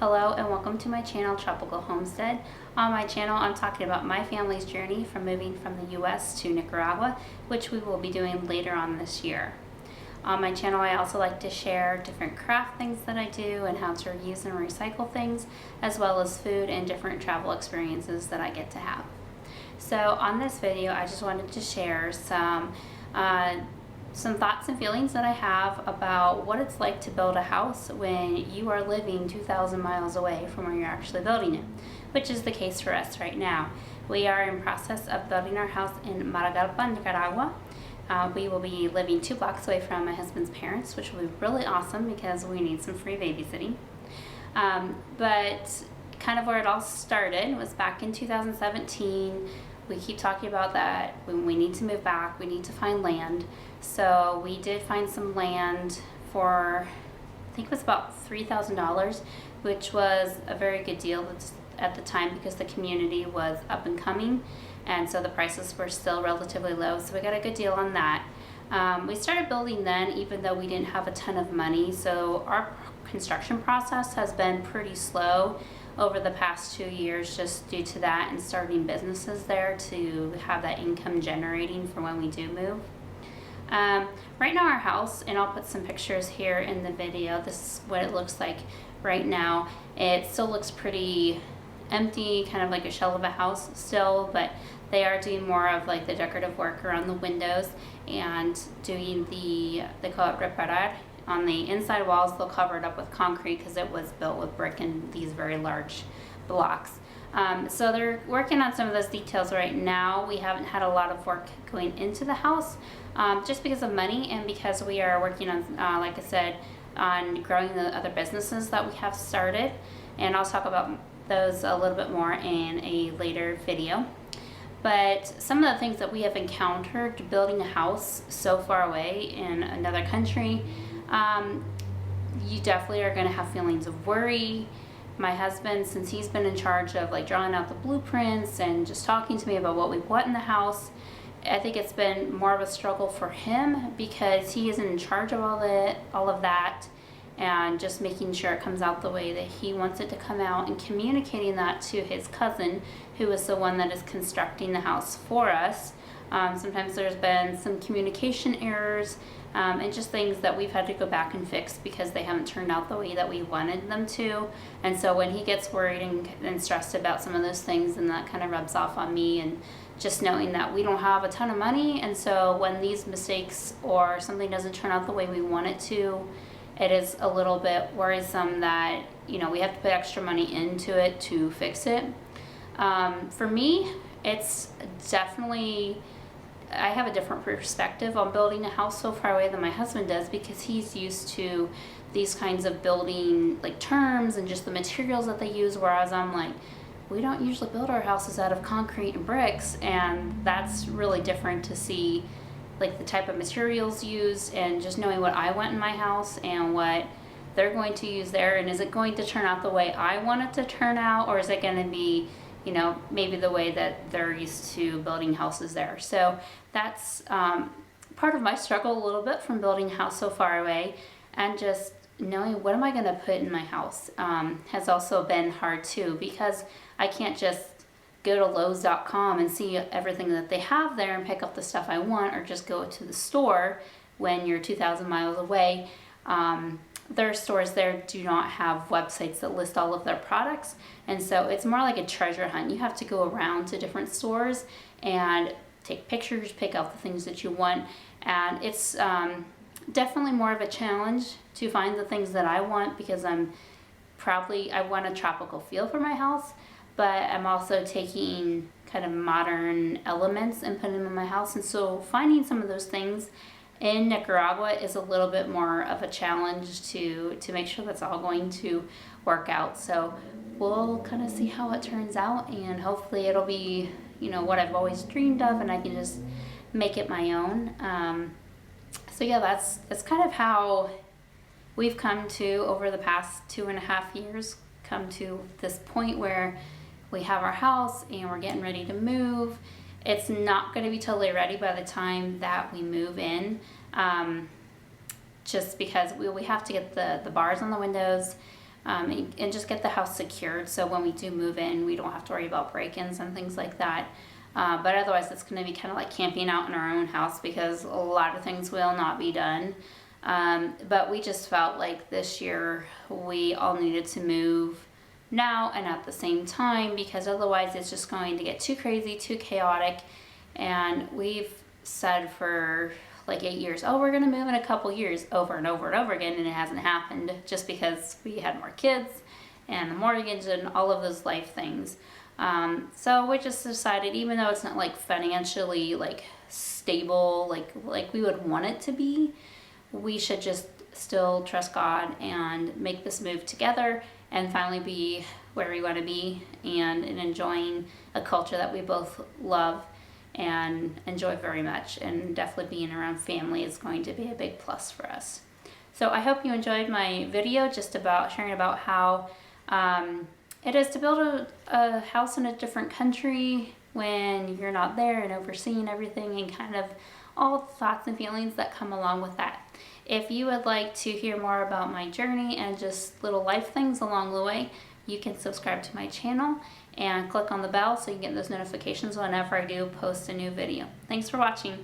Hello and welcome to my channel, Tropical Homestead. On my channel, I'm talking about my family's journey from moving from the US to Nicaragua, which we will be doing later on this year. On my channel, I also like to share different craft things that I do and how to reuse and recycle things, as well as food and different travel experiences that I get to have. So on this video, I just wanted to share some thoughts and feelings that I have about what it's like to build a house when you are living 2,000 miles away from where you're actually building it, which is the case for us right now. We are in process of building our house in Nicaragua. We will be living 2 blocks away from my husband's parents, which will be really awesome because we need some free babysitting. But kind of where it all started was back in 2017. We keep talking about that when we need to move back, we need to find land. So we did find some land for, I think it was about $3,000, which was a very good deal at the time because the community was up and coming, and so the prices were still relatively low. So we got a good deal on that. We started building then, even though we didn't have a ton of money. So our construction process has been pretty slow over the past 2 years just due to that and starting businesses there to have that income generating for when we do move. Right now our house, and I'll put some pictures here in the video, this is what it looks like right now. It still looks pretty empty, kind of like a shell of a house still, but they are doing more of like the decorative work around the windows and doing they call it reparar. On the inside walls, they'll cover it up with concrete because it was built with brick and these very large blocks. So they're working on some of those details right now. We haven't had a lot of work going into the house just because of money and because we are working on, like I said, on growing the other businesses that we have started. And I'll talk about those a little bit more in a later video. But some of the things that we have encountered building a house so far away in another country, you definitely are going to have feelings of worry. My husband, since he's been in charge of like drawing out the blueprints and just talking to me about what we want in the house, I think it's been more of a struggle for him because he isn't in charge of all of that and just making sure it comes out the way that he wants it to come out and communicating that to his cousin, who is the one that is constructing the house for us. Sometimes there's been some communication errors and just things that we've had to go back and fix because they haven't turned out the way that we wanted them to. And so when he gets worried and stressed about some of those things, and that kind of rubs off on me, and just knowing that we don't have a ton of money, and so when these mistakes or something doesn't turn out the way we want it to, it is a little bit worrisome that, you know, we have to put extra money into it to fix it. For me, it's definitely, I have a different perspective on building a house so far away than my husband does because he's used to these kinds of building like terms and just the materials that they use, whereas I'm like, we don't usually build our houses out of concrete and bricks, and that's really different to see like the type of materials used and just knowing what I want in my house and what they're going to use there, and is it going to turn out the way I want it to turn out, or is it going to be, you know, maybe the way that they're used to building houses there. So that's part of my struggle a little bit from building a house so far away, and just knowing what am I going to put in my house has also been hard too, because I can't just go to Lowe's.com and see everything that they have there and pick up the stuff I want, or just go to the store when you're 2,000 miles away. Their stores there do not have websites that list all of their products, and so it's more like a treasure hunt. You have to go around to different stores and take pictures, pick out the things that you want, and it's definitely more of a challenge to find the things that I want because I want a tropical feel for my house, but I'm also taking kind of modern elements and putting them in my house, and so finding some of those things in Nicaragua is a little bit more of a challenge to make sure that's all going to work out. So we'll kind of see how it turns out, and hopefully it'll be, you know, what I've always dreamed of, and I can just make it my own. So yeah, that's kind of how we've come to, over the past 2.5 years, come to this point where we have our house and we're getting ready to move. It's not going to be totally ready by the time that we move in, just because we have to get the bars on the windows. and just get the house secured so when we do move in, we don't have to worry about break-ins and things like that. But otherwise, it's going to be kind of like camping out in our own house because a lot of things will not be done. But we just felt like this year we all needed to move now and at the same time, because otherwise it's just going to get too crazy, too chaotic. And we've said for like 8 years, oh, we're gonna move in a couple years, over and over and over again, and it hasn't happened just because we had more kids and the mortgage and all of those life things. So we just decided, even though it's not like financially like stable like we would want it to be, we should just still trust God and make this move together and finally be where we want to be and enjoying a culture that we both love and enjoy very much. And definitely being around family is going to be a big plus for us. So I hope you enjoyed my video just about sharing about how it is to build a house in a different country when you're not there and overseeing everything, and kind of all the thoughts and feelings that come along with that. If you would like to hear more about my journey and just little life things along the way, you can subscribe to my channel and click on the bell so you get those notifications whenever I do post a new video. Thanks for watching.